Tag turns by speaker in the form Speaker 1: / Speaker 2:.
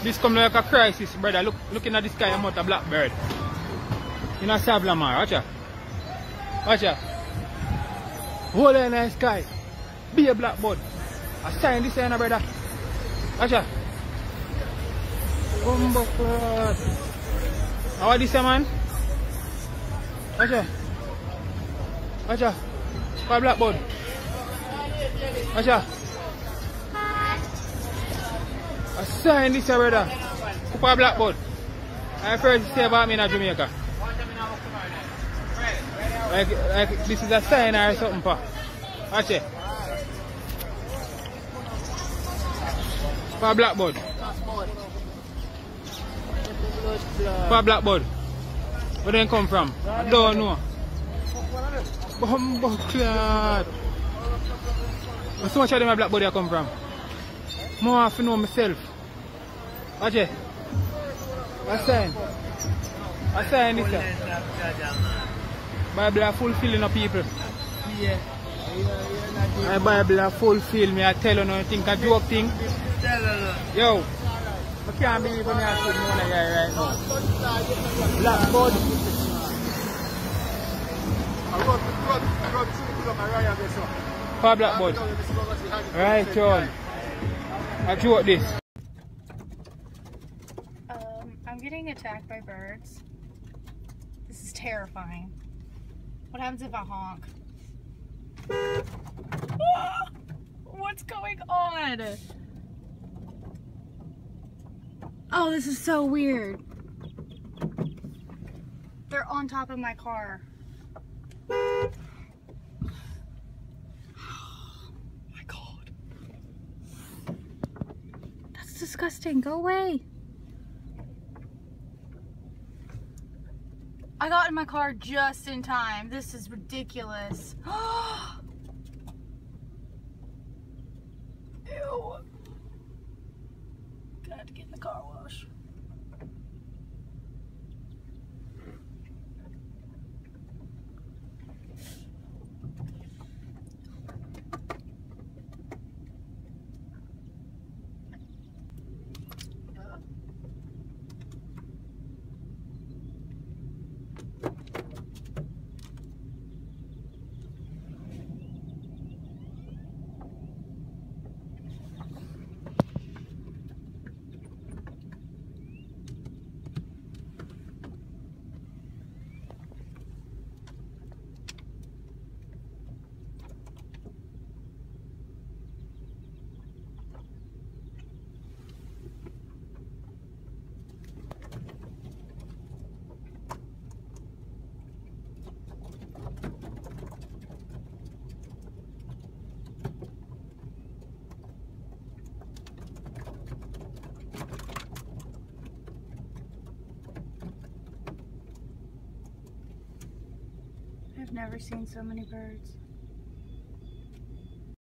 Speaker 1: This come like a crisis, brother. Looking at the sky, I'm out a blackbird. You know, Savlamar, watch out. Watch out. Hold on in the sky. Be a blackbird. I sign this here, brother. Watch out. Bumbo class. How are this, man? Watch out. Watch out. For blackbird. Watch out. I sign this, brother. For blackbird. I first say about me in Jamaica. Like this is a sign or something, pa. Watch it. For blackbird. For blackbird. Where they come from? I don't know. Bumbo clad. So much of them blackbird come from. More have to know myself. Watch it. I sign this. Bible are fulfilling of people.
Speaker 2: Yeah.
Speaker 1: My Bible are fulfill me. I tell you no think a joke thing. Yo, I can't believe when I see one guy right now. Blackbird. For blackbird. Right, John. I joke this.
Speaker 3: I'm getting attacked by birds. This is terrifying. What happens if I honk? What's going on? Oh, this is so weird. They're on top of my car. Oh my God. That's disgusting. Go away. I got in my car just in time. This is ridiculous. Ew. Got to get in the car wash. I've never seen so many birds.